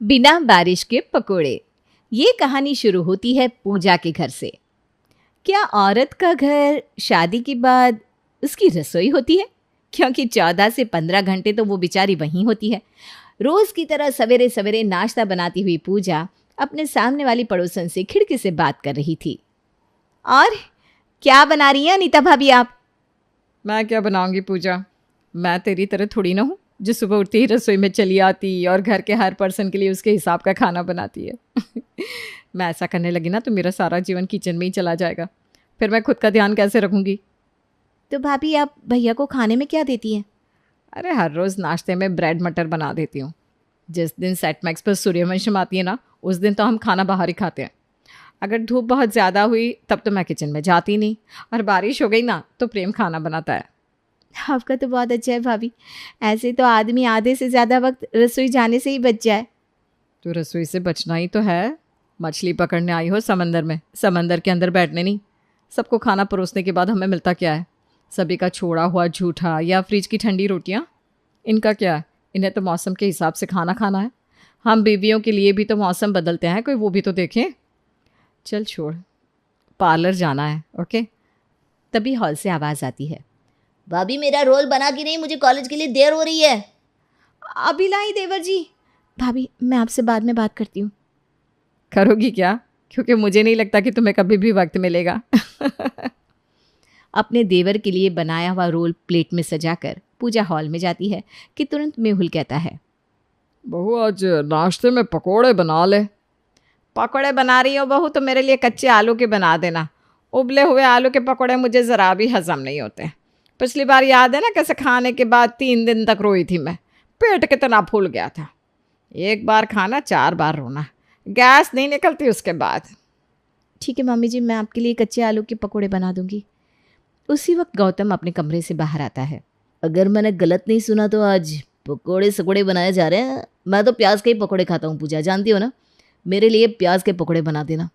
बिना बारिश के पकोड़े। ये कहानी शुरू होती है पूजा के घर से। क्या औरत का घर शादी के बाद उसकी रसोई होती है? क्योंकि 14 से 15 घंटे तो वो बेचारी वहीं होती है। रोज की तरह सवेरे सवेरे नाश्ता बनाती हुई पूजा अपने सामने वाली पड़ोसन से खिड़की से बात कर रही थी। और क्या बना रही हैं अनीता भाभी आप? मैं क्या बनाऊंगी पूजा, मैं तेरी तरह थोड़ी ना हूँ जो सुबह उठते ही रसोई में चली आती और घर के हर पर्सन के लिए उसके हिसाब का खाना बनाती है। मैं ऐसा करने लगी ना तो मेरा सारा जीवन किचन में ही चला जाएगा, फिर मैं खुद का ध्यान कैसे रखूंगी। तो भाभी आप भैया को खाने में क्या देती हैं? अरे हर रोज़ नाश्ते में ब्रेड मटर बना देती हूँ। जिस दिन सेट मैक्स पर सूर्यवंशम आती है ना, उस दिन तो हम खाना बाहर ही खाते हैं। अगर धूप बहुत ज़्यादा हुई तब तो मैं किचन में जाती नहीं, और बारिश हो गई ना तो प्रेम खाना बनाता है। आपका तो बहुत अच्छा है भाभी। ऐसे तो आदमी आधे से ज़्यादा वक्त रसोई जाने से ही बच जाए। तो रसोई से बचना ही तो है। मछली पकड़ने आई हो समंदर में, समंदर के अंदर बैठने नहीं। सबको खाना परोसने के बाद हमें मिलता क्या है? सभी का छोड़ा हुआ झूठा या फ्रिज की ठंडी रोटियां। इनका क्या है? इन्हें तो मौसम के हिसाब से खाना खाना है। हम बीवियों के लिए भी तो मौसम बदलते हैं, कोई वो भी तो देखें। चल छोड़, पार्लर जाना है। ओके। तभी हॉल से आवाज़ आती है। भाभी मेरा रोल बना कि नहीं, मुझे कॉलेज के लिए देर हो रही है। अभी लाई देवर जी। भाभी मैं आपसे बाद में बात करती हूँ। करोगी क्या? क्योंकि मुझे नहीं लगता कि तुम्हें कभी भी वक्त मिलेगा। अपने देवर के लिए बनाया हुआ रोल प्लेट में सजाकर पूजा हॉल में जाती है कि तुरंत मेहुल कहता है, बहू आज नाश्ते में पकोड़े बना ले। पकोड़े बना रही हो बहू तो मेरे लिए कच्चे आलू के बना देना। उबले हुए आलू के पकोड़े मुझे ज़रा भी हजम नहीं होते। पिछली बार याद है ना कैसे खाने के बाद 3 दिन तक रोई थी मैं, पेट कितना फूल गया था। एक बार खाना 4 बार रोना, गैस नहीं निकलती उसके बाद। ठीक है मम्मी जी, मैं आपके लिए कच्चे आलू के पकोड़े बना दूंगी। उसी वक्त गौतम अपने कमरे से बाहर आता है। अगर मैंने गलत नहीं सुना तो आज पकोड़े सकोड़े बनाए जा रहे हैं। मैं तो प्याज के ही पकोड़े खाता हूँ पूजा, जानती हो ना। मेरे लिए प्याज के पकोड़े बना देना।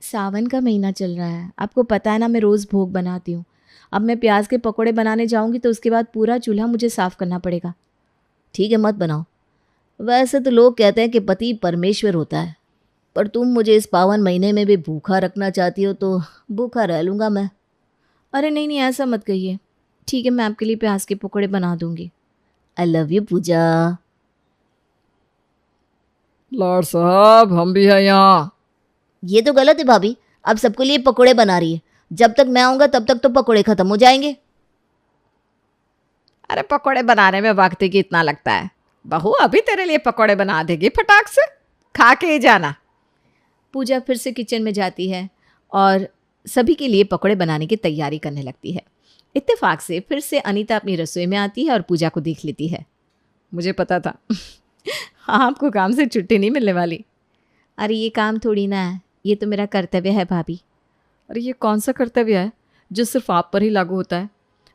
सावन का महीना चल रहा है, आपको पता है ना मैं रोज़ भोग बनाती हूँ। अब मैं प्याज के पकोड़े बनाने जाऊँगी तो उसके बाद पूरा चूल्हा मुझे साफ़ करना पड़ेगा। ठीक है, मत बनाओ। वैसे तो लोग कहते हैं कि पति परमेश्वर होता है, पर तुम मुझे इस पावन महीने में भी भूखा रखना चाहती हो तो भूखा रह लूँगा मैं। अरे नहीं नहीं, ऐसा मत कहिए। ठीक है, मैं आपके लिए प्याज के पकोड़े बना दूंगी। I love you Pooja. Lord साहब हम भी हैं यहाँ। ये तो गलत है भाभी, अब सबके लिए पकोड़े बना रही है। जब तक मैं आऊँगा तब तक तो पकोड़े खत्म हो जाएंगे। अरे पकोड़े बनाने में वक्त ही कितना लगता है। बहू अभी तेरे लिए पकोड़े बना देगी फटाक से, खा के ही जाना। पूजा फिर से किचन में जाती है और सभी के लिए पकोड़े बनाने की तैयारी करने लगती है। इत्तेफाक से फिर से अनीता अपनी रसोई में आती है और पूजा को देख लेती है। मुझे पता था। आपको काम से छुट्टी नहीं मिलने वाली। अरे ये काम थोड़ी ना है, ये तो मेरा कर्तव्य है भाभी। अरे ये कौन सा कर्तव्य है जो सिर्फ आप पर ही लागू होता है?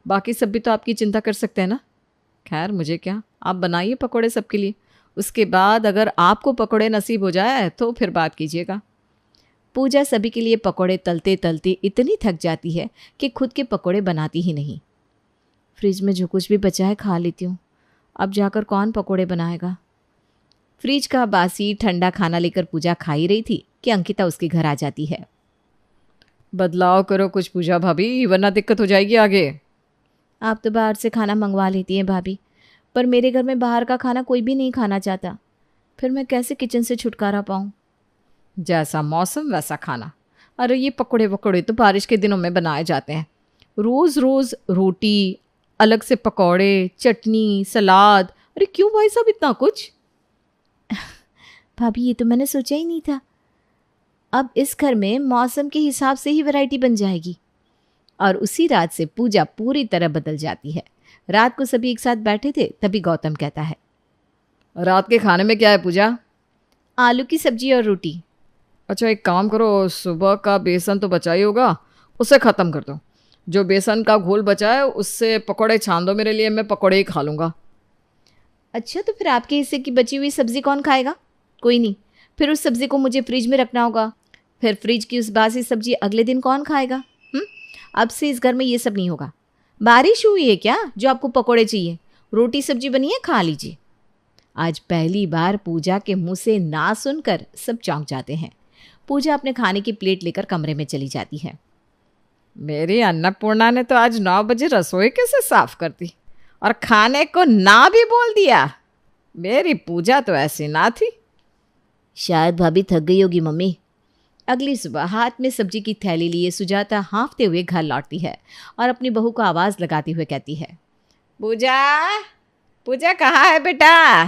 बाकी सब भी तो आपकी चिंता कर सकते हैं ना। खैर मुझे क्या, आप बनाइए पकोड़े सबके लिए। उसके बाद अगर आपको पकोड़े नसीब हो जाए तो फिर बात कीजिएगा। पूजा सभी के लिए पकोड़े तलते तलते इतनी थक जाती है कि खुद के पकोड़े बनाती ही नहीं। फ्रिज में जो कुछ भी बचा है खा लेती हूँ, अब जाकर कौन पकोड़े बनाएगा। फ्रिज का बासी ठंडा खाना लेकर पूजा खा ही रही थी कि अंकिता उसके घर आ जाती है। बदलाव करो कुछ पूजा भाभी, वरना दिक्कत हो जाएगी आगे। आप तो बाहर से खाना मंगवा लेती हैं भाभी, पर मेरे घर में बाहर का खाना कोई भी नहीं खाना चाहता। फिर मैं कैसे किचन से छुटकारा पाऊँ? जैसा मौसम वैसा खाना। अरे ये पकोड़े वकोड़े तो बारिश के दिनों में बनाए जाते हैं। रोज़ रोज़ रोटी, अलग से पकोड़े, चटनी, सलाद। अरे क्यों भाई साहब इतना कुछ? भाभी ये तो मैंने सोचा ही नहीं था। अब इस घर में मौसम के हिसाब से ही वैरायटी बन जाएगी। और उसी रात से पूजा पूरी तरह बदल जाती है। रात को सभी एक साथ बैठे थे, तभी गौतम कहता है, रात के खाने में क्या है पूजा? आलू की सब्जी और रोटी। अच्छा एक काम करो, सुबह का बेसन तो बचा ही होगा, उसे ख़त्म कर दो। जो बेसन का घोल बचा है उससे पकोड़े छान दो मेरे लिए, मैं पकोड़े ही खा लूँगा। अच्छा तो फिर आपके हिस्से की बची हुई सब्ज़ी कौन खाएगा? कोई नहीं, फिर उस सब्ज़ी को मुझे फ्रिज में रखना होगा। फिर फ्रिज की उस बासी सब्ज़ी अगले दिन कौन खाएगा? अब से इस घर में ये सब नहीं होगा। बारिश हुई है क्या जो आपको पकोड़े चाहिए? रोटी सब्जी बनी है, खा लीजिए। आज पहली बार पूजा के मुंह से ना सुनकर सब चौंक जाते हैं। पूजा अपने खाने की प्लेट लेकर कमरे में चली जाती है। मेरी अन्नपूर्णा ने तो आज 9 बजे रसोई कैसे साफ कर दी और खाने को ना भी बोल दिया। मेरी पूजा तो ऐसी ना थी। शायद भाभी थक गई होगी मम्मी। अगली सुबह हाथ में सब्जी की थैली लिए सुजाता हाँफते हुए घर लौटती है और अपनी बहू को आवाज़ लगाते हुए कहती है, पूजा, पूजा कहाँ है बेटा?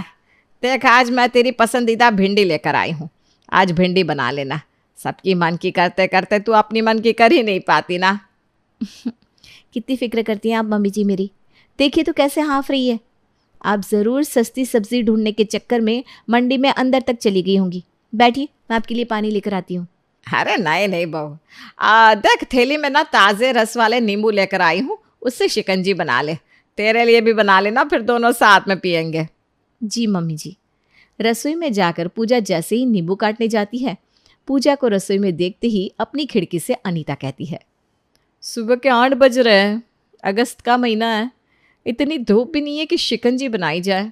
देख, आज मैं तेरी पसंदीदा भिंडी लेकर आई हूँ। आज भिंडी बना लेना। सबकी मन की करते करते तू अपनी मन की कर ही नहीं पाती ना। कितनी फिक्र करती हैं आप मम्मी जी मेरी। देखिए तो कैसे हाँफ रही है। आप ज़रूर सस्ती सब्जी ढूंढने के चक्कर में मंडी में अंदर तक चली गई होंगी। बैठिए, मैं आपके लिए पानी लेकर आती हूँ। अरे नहीं बहू, देख थैली में ना ताज़े रस वाले नींबू लेकर आई हूँ, उससे शिकंजी बना ले। तेरे लिए भी बना लेना, फिर दोनों साथ में पियेंगे। जी मम्मी जी। रसोई में जाकर पूजा जैसे ही नींबू काटने जाती है, पूजा को रसोई में देखते ही अपनी खिड़की से अनीता कहती है, सुबह के 8 बज रहे हैं, अगस्त का महीना है, इतनी धूप भी नहीं है कि शिकंजी बनाई जाए।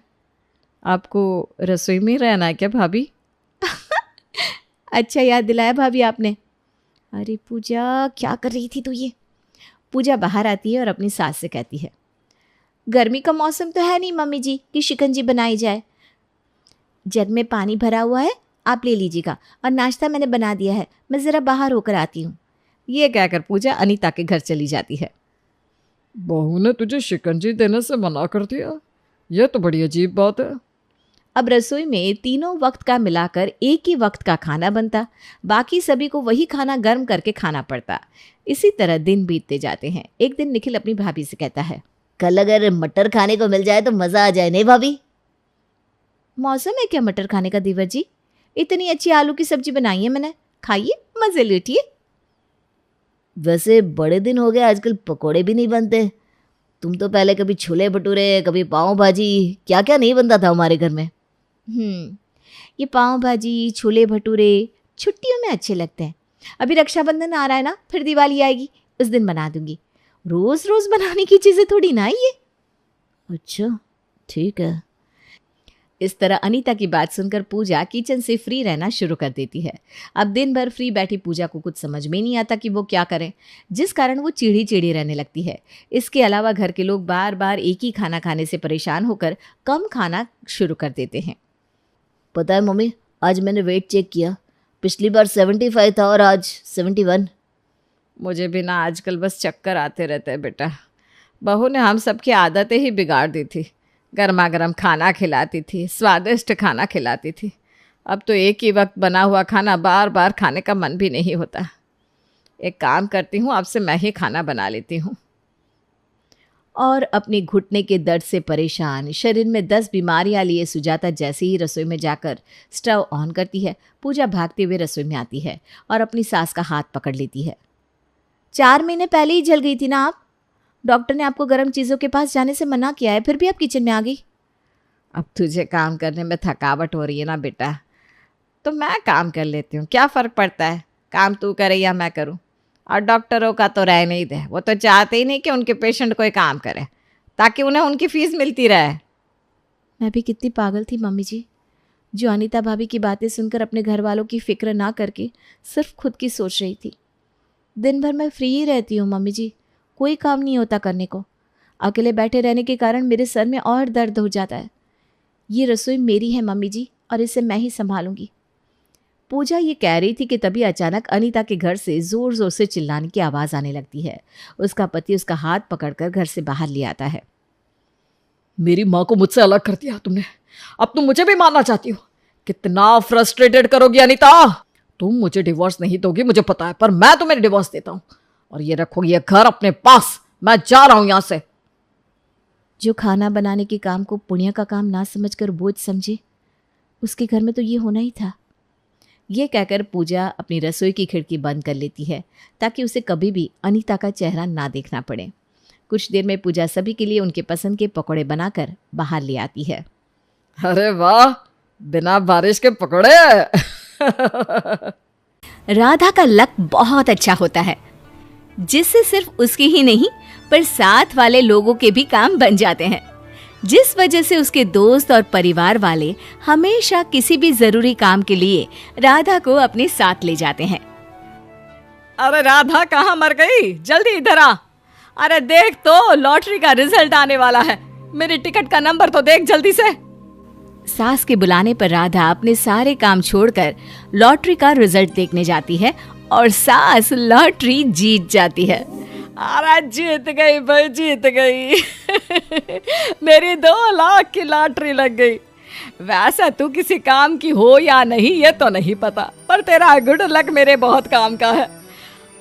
आपको रसोई में रहना है क्या भाभी? अच्छा याद दिलाया भाभी आपने। अरे पूजा, क्या कर रही थी तू ये? पूजा बाहर आती है और अपनी सास से कहती है, गर्मी का मौसम तो है नहीं मम्मी जी कि शिकंजी बनाई जाए। जग में पानी भरा हुआ है, आप ले लीजिएगा, और नाश्ता मैंने बना दिया है, मैं ज़रा बाहर होकर आती हूँ। ये कहकर पूजा अनीता के घर चली जाती है। बहू ने तुझे शिकंजी देने से मना कर दिया, यह तो बड़ी अजीब बात है। अब रसोई में तीनों वक्त का मिलाकर एक ही वक्त का खाना बनता, बाकी सभी को वही खाना गर्म करके खाना पड़ता। इसी तरह दिन बीतते जाते हैं। एक दिन निखिल अपनी भाभी से कहता है, कल अगर मटर खाने को मिल जाए तो मज़ा आ जाए, नहीं भाभी? मौसम है क्या मटर खाने का देवर जी? इतनी अच्छी आलू की सब्जी बनाई है मैंने, खाइए, मजे लूटिए। वैसे बड़े दिन हो गए, आजकल पकोड़े भी नहीं बनते। तुम तो पहले कभी छोले भटूरे, कभी पाव भाजी, क्या क्या नहीं बनता था हमारे घर में। ये पाव भाजी, छोले भटूरे छुट्टियों में अच्छे लगते हैं। अभी रक्षाबंधन आ रहा है ना, फिर दिवाली आएगी, उस दिन बना दूंगी। रोज रोज बनाने की चीज़ें थोड़ी ना ये। अच्छा ठीक है। इस तरह अनीता की बात सुनकर पूजा किचन से फ्री रहना शुरू कर देती है। अब दिन भर फ्री बैठी पूजा को कुछ समझ में नहीं आता कि वो क्या करें, जिस कारण वो चिड़ी चिड़ी रहने लगती है। इसके अलावा घर के लोग बार बार एक ही खाना खाने से परेशान होकर कम खाना शुरू कर देते हैं। पता है मम्मी, आज मैंने वेट चेक किया, पिछली बार 75 था और आज 71। मुझे भी ना आजकल बस चक्कर आते रहते हैं बेटा। बहू ने हम सबकी आदतें ही बिगाड़ दी थी। गर्मा गर्म खाना खिलाती थी, स्वादिष्ट खाना खिलाती थी। अब तो एक ही वक्त बना हुआ खाना बार बार खाने का मन भी नहीं होता। एक काम करती हूँ, आपसे मैं ही खाना बना लेती हूँ। और अपने घुटने के दर्द से परेशान, शरीर में 10 बीमारियां लिए सुजाता जैसे ही रसोई में जाकर स्टव ऑन करती है, पूजा भागते हुए रसोई में आती है और अपनी सास का हाथ पकड़ लेती है। 4 महीने पहले ही जल गई थी ना आप? डॉक्टर ने आपको गर्म चीज़ों के पास जाने से मना किया है, फिर भी आप किचन में आ गई। अब तुझे काम करने में थकावट हो रही है ना बेटा, तो मैं काम कर लेती हूँ, क्या फ़र्क पड़ता है, काम तू करे या मैं करूँ। और डॉक्टरों का तो रह नहीं दे, वो तो चाहते ही नहीं कि उनके पेशेंट कोई काम करे ताकि उन्हें उनकी फ़ीस मिलती रहे। मैं भी कितनी पागल थी मम्मी जी, जो अनीता भाभी की बातें सुनकर अपने घर वालों की फिक्र ना करके सिर्फ खुद की सोच रही थी। दिन भर मैं फ्री ही रहती हूँ मम्मी जी, कोई काम नहीं होता करने को। अकेले बैठे रहने के कारण मेरे सर में और दर्द हो जाता है। ये रसोई मेरी है मम्मी जी, और इसे मैं ही संभालूंगी। पूजा ये कह रही थी कि तभी अचानक अनीता के घर से ज़ोर ज़ोर से चिल्लाने की आवाज़ आने लगती है। उसका पति उसका हाथ पकड़कर घर से बाहर ले आता है। मेरी माँ को मुझसे अलग कर दिया तुमने, अब तुम मुझे भी मारना चाहती हो। कितना फ्रस्ट्रेटेड करोगी अनीता? तुम मुझे डिवोर्स नहीं दोगी मुझे पता है, पर मैं तुम्हें डिवोर्स देता हूँ और ये रखोगी ये घर अपने पास। मैं जा रहा हूँ यहाँ से। जो खाना बनाने के काम को पुण्य का काम ना समझकर बोझ समझे, उसके घर में तो ये होना ही था। ये कहकर पूजा अपनी रसोई की खिड़की बंद कर लेती है ताकि उसे कभी भी अनीता का चेहरा ना देखना पड़े। कुछ देर में पूजा सभी के लिए उनके पसंद के पकौड़े बनाकर बाहर ले आती है। अरे वाह, बिना बारिश के पकौड़े। राधा का लक बहुत अच्छा होता है, जिससे सिर्फ उसके ही नहीं पर साथ वाले लोगों के भी काम बन जाते हैं। जिस वजह से उसके दोस्त और परिवार वाले हमेशा किसी भी जरूरी काम के लिए राधा को अपने साथ ले जाते हैं। अरे राधा कहाँ मर गई, जल्दी इधर आ। अरे देख तो लॉटरी का रिजल्ट आने वाला है, मेरी टिकट का नंबर तो देख जल्दी से। सास के बुलाने पर राधा अपने सारे काम छोड़कर लॉटरी का रिजल्ट देखने जाती है और सास लॉटरी जीत जाती है। अरे जीत गई भाई, जीत गई मेरी 2 लाख की लॉटरी लग गई। वैसे तू किसी काम की हो या नहीं ये तो नहीं पता, पर तेरा गुड लक मेरे बहुत काम का है।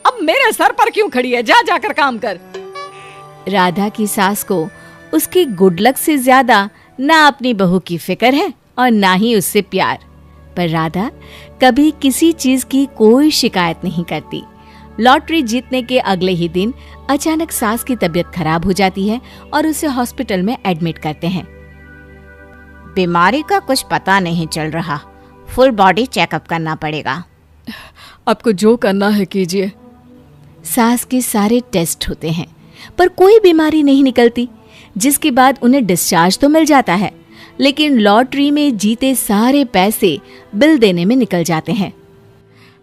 अब मेरे सर पर क्यों खड़ी है, जा जाकर काम कर। राधा की सास को उसके गुड लक से ज्यादा ना अपनी बहू की फिक्र है और ना ही उससे प्यार। पर राधा कभी किसी चीज की कोई शिकायत नहीं करती। लॉटरी जीतने के अगले ही दिन अचानक सास की तबीयत खराब हो जाती है और उसे हॉस्पिटल में एडमिट करते हैं। बीमारी का कुछ पता नहीं चल रहा, फुल बॉडी चेकअप करना पड़ेगा। आपको जो करना है कीजिए। सास के सारे टेस्ट होते हैं पर कोई बीमारी नहीं निकलती, जिसके बाद उन्हें डिस्चार्ज तो मिल जाता है, लेकिन लॉटरी में जीते सारे पैसे बिल देने में निकल जाते हैं।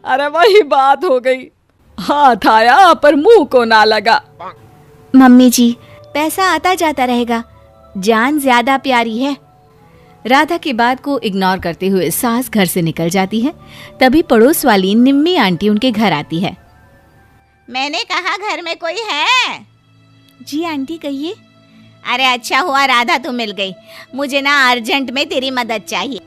अरे वही बात हो गई, हाथ आया पर मुंह को ना लगा। मम्मी जी, पैसा आता जाता रहेगा, जान ज्यादा प्यारी है। राधा की बात को इग्नोर करते हुए सास घर से निकल जाती है। तभी पड़ोस वाली निम्मी आंटी उनके घर आती है। मैंने कहा घर में कोई है? जी आंटी कहिए। अरे अच्छा हुआ राधा तू मिल गई, मुझे ना अर्जेंट में तेरी मदद चाहिए।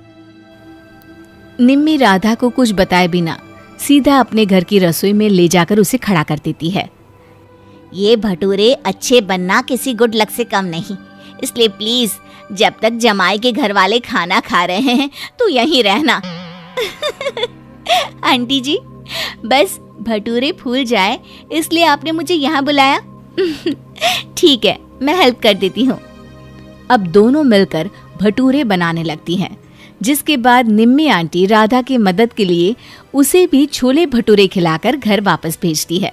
निम्मी राधा को कुछ बताए बिना सीधा अपने घर की रसोई में ले जाकर उसे खड़ा कर देती है। ये भटूरे अच्छे बनना किसी गुड लक से कम नहीं, इसलिए प्लीज जब तक जमाई के घर वाले खाना खा रहे हैं तो यहीं रहना। आंटी जी, बस भटूरे फूल जाए इसलिए आपने मुझे यहाँ बुलाया। ठीक है, मैं हेल्प कर देती हूँ। अब दोनों मिलकर भटूरे बनाने लगती हैं, जिसके बाद निम्मी आंटी राधा की मदद के लिए उसे भी छोले भटूरे खिलाकर घर वापस भेजती है।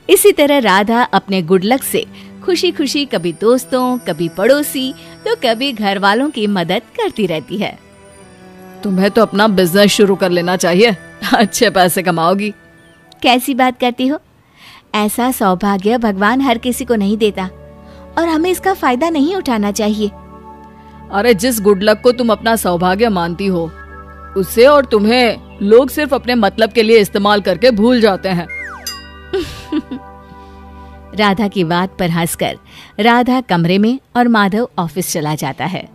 इसी तरह राधा अपने गुड लक से खुशी खुशी कभी दोस्तों, कभी पड़ोसी तो कभी घर वालों की मदद करती रहती है। तुम्हें तो अपना बिजनेस शुरू कर लेना चाहिए, अच्छे पैसे कमाओगी। कैसी बात करती हो? ऐसा सौभाग्य भगवान हर किसी को नहीं देता और हमें इसका फायदा नहीं उठाना चाहिए। अरे जिस गुड लक को तुम अपना सौभाग्य मानती हो उससे और तुम्हें लोग सिर्फ अपने मतलब के लिए इस्तेमाल करके भूल जाते हैं। राधा की बात पर हंसकर राधा कमरे में और माधव ऑफिस चला जाता है।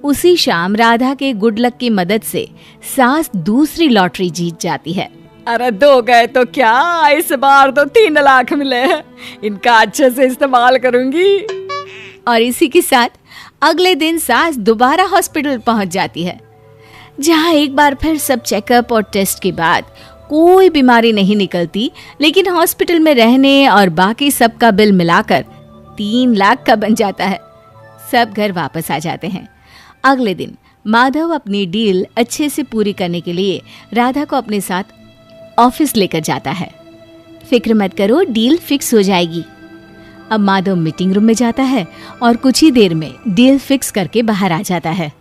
उसी शाम राधा के गुड लक की मदद से सास दूसरी लॉटरी जीत जाती है। अरे 2 गए तो क्या, इस बार तो 3 लाख मिले हैं, इनका अच्छे से इस्तेमाल करूंगी। और इसी के साथ अगले दिन सास दोबारा हॉस्पिटल पहुंच जाती है, जहां एक बार फिर सब चेकअप और टेस्ट के बाद कोई बीमारी नहीं निकलती, लेकिन हॉस्पिटल में रहने और बाकी सब का बिल मिलाकर 3 लाख का बन जाता है। सब घर वापस आ जाते हैं। अगले दिन माधव अपनी डील अच्छे से पूरी करने के लिए राधा को अपने साथ ऑफिस लेकर जाता है। फिक्र मत करो, डील फिक्स हो जाएगी। अब माधव मीटिंग रूम में जाता है और कुछ ही देर में डील फिक्स करके बाहर आ जाता है।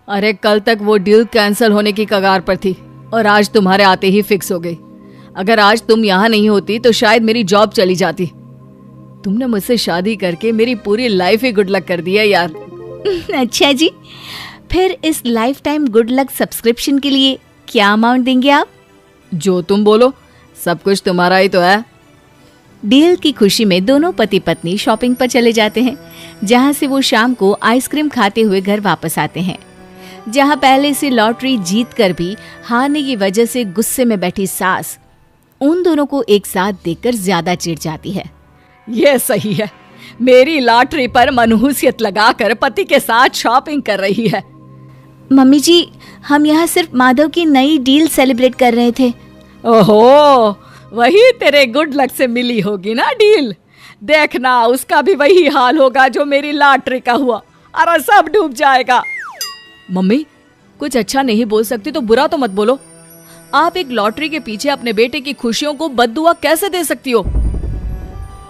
अरे कल तक वो डील कैंसिल होने की कगार पर थी और आज तुम्हारे आते ही फिक्स हो गई। अगर आज तुम यहाँ नहीं होती तो शायद मेरी जॉब चली जाती। तुमने मुझसे शादी करके मेरी पूरी लाइफ ही गुड लक कर दी है यार। अच्छा जी, फिर इस life time good luck subscription के लिए क्या अमाउंट देंगे आप? जो तुम बोलो, सब कुछ तुम्हारा ही तो है। डील की खुशी में दोनों पति पत्नी शॉपिंग पर चले जाते हैं, जहां से वो शाम को आइसक्रीम खाते हुए घर वापस आते हैं। जहां पहले से लॉटरी जीतकर भी हारने की वजह से गुस्से में बैठी सास उन दोनों को एक साथ देखकर ज्यादा चिढ़ जाती है। ये सही है, मेरी लॉटरी पर मनहूसियत लगाकर पति के साथ शॉपिंग कर रही है। मम्मी जी, हम यहाँ सिर्फ माधव की नई डील सेलिब्रेट कर रहे थे। ओहो, वही तेरे गुड लक से मिली होगी ना डील। देखना उसका भी वही हाल होगा जो मेरी लॉटरी का हुआ। अरे सब डूब जाएगा। मम्मी, कुछ अच्छा नहीं बोल सकती तो बुरा तो मत बोलो। आप एक लॉटरी के पीछे अपने बेटे की खुशियों को बद्दुआ कैसे दे सकती हो?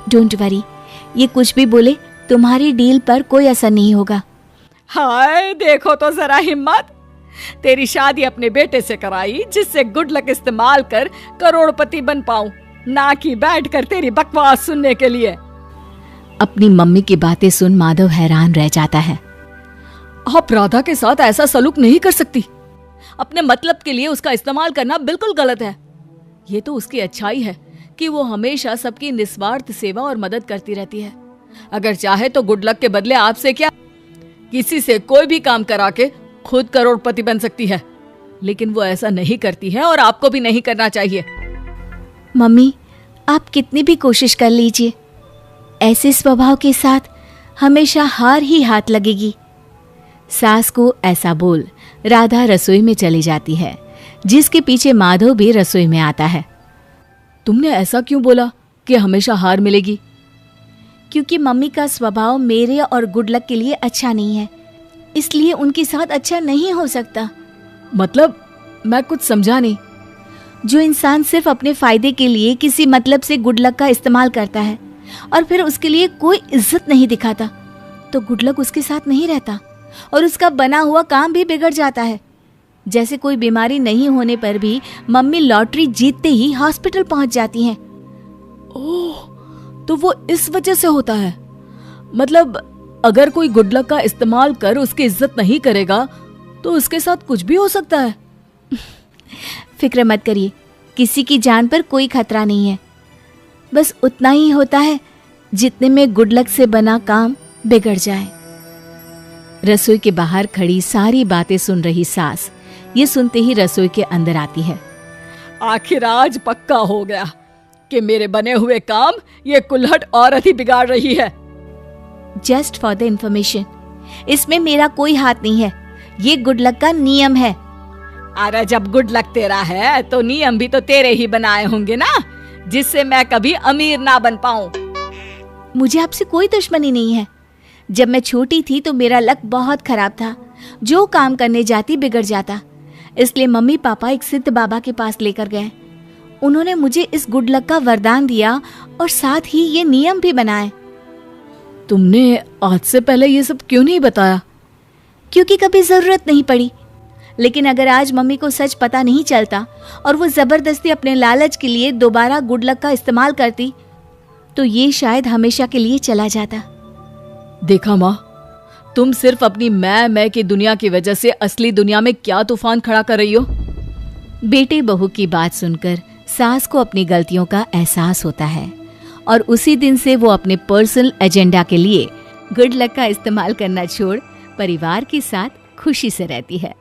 डोंट वरी, ये कुछ भी बोले तुम्हारी डील पर कोई असर नहीं होगा। हाय देखो तो जरा हिम्मत, तेरी शादी अपने बेटे से कराई जिससे गुड लक इस्तेमाल कर करोड़पति बन पाऊं, ना कि बैठ कर तेरी बकवास सुनने के लिए। अपनी मम्मी की बातें सुन माधव हैरान रह जाता है। आप राधा के साथ ऐसा सलूक नहीं कर सकती। अपने मतलब के लिए उसका इस्तेमाल करना बिल्कुल गलत है। ये तो उसकी अच्छाई है कि वो हमेशा सबकी निस्वार्थ सेवा और मदद करती रहती है। अगर चाहे तो गुड लक के बदले आपसे क्या, किसी से कोई भी काम करा के खुद करोड़पति बन सकती है, लेकिन वो ऐसा नहीं करती है और आपको भी नहीं करना चाहिए। मम्मी, आप कितनी भी कोशिश कर लीजिए, ऐसे स्वभाव के साथ हमेशा हार ही हाथ लगेगी। सास को ऐसा बोल राधा रसोई में चली जाती है, जिसके पीछे माधव भी रसोई में आता है। तुमने ऐसा क्यों बोला कि हमेशा हार मिलेगी? क्योंकि मम्मी का स्वभाव मेरे और गुड लक के लिए अच्छा नहीं है, इसलिए उनके साथ अच्छा नहीं हो सकता। मतलब मैं कुछ समझा नहीं। जो इंसान सिर्फ अपने फायदे के लिए किसी मतलब से गुड लक का इस्तेमाल करता है और फिर उसके लिए कोई इज्जत नहीं दिखाता, तो गुड लक उसके साथ नहीं रहता और उसका बना हुआ काम भी बिगड़ जाता है। जैसे कोई बीमारी नहीं होने पर भी मम्मी लॉटरी जीतते ही हॉस्पिटल पहुंच जाती हैं। ओह, तो वो इस वजह से होता है। मतलब अगर कोई गुड लक का इस्तेमाल कर उसकी इज्जत नहीं करेगा तो उसके साथ कुछ भी हो सकता है। फिक्र मत करिए, किसी की जान पर कोई खतरा नहीं है। बस उतना ही होता है जितने में गुड लक से बना काम बिगड़ जाए। रसोई के बाहर खड़ी सारी बातें सुन रही सास ये सुनते ही रसोई के अंदर आती है। आखिर आज पक्का हो गया कि मेरे बने हुए काम ये कुल्हड़ औरत ही बिगाड़ रही है। जस्ट फॉर द इंफॉर्मेशन, इसमें मेरा कोई हाथ नहीं है, ये गुड लक का नियम है। अरे जब गुड लक तेरा है तो नियम भी तो तेरे ही बनाए होंगे ना, जिससे मैं कभी अमीर ना बन पाऊं। मुझे आपसे कोई दुश्मनी नहीं है। जब मैं छोटी थी तो मेरा लक बहुत खराब था, जो काम करने जाती बिगड़ जाता, इसलिए मम्मी पापा एक सिद्ध बाबा के पास लेकर गए। उन्होंने मुझे इस गुड लक का वरदान दिया और साथ ही ये नियम भी बनाए। तुमने आज से पहले ये सब क्यों नहीं बताया? क्योंकि कभी जरूरत नहीं पड़ी। लेकिन अगर आज मम्मी को सच पता नहीं चलता और वो जबरदस्ती अपने लालच के लिए दोबारा गुड लक का इस्तेमाल करती, तो ये शायद हमेशा के लिए चला जाता। देखा माँ, तुम सिर्फ अपनी मैं की दुनिया की वजह से असली दुनिया में क्या तूफान खड़ा कर रही हो। बेटे बहू की बात सुनकर सास को अपनी गलतियों का एहसास होता है और उसी दिन से वो अपने पर्सनल एजेंडा के लिए गुड लक का इस्तेमाल करना छोड़ परिवार के साथ खुशी से रहती है।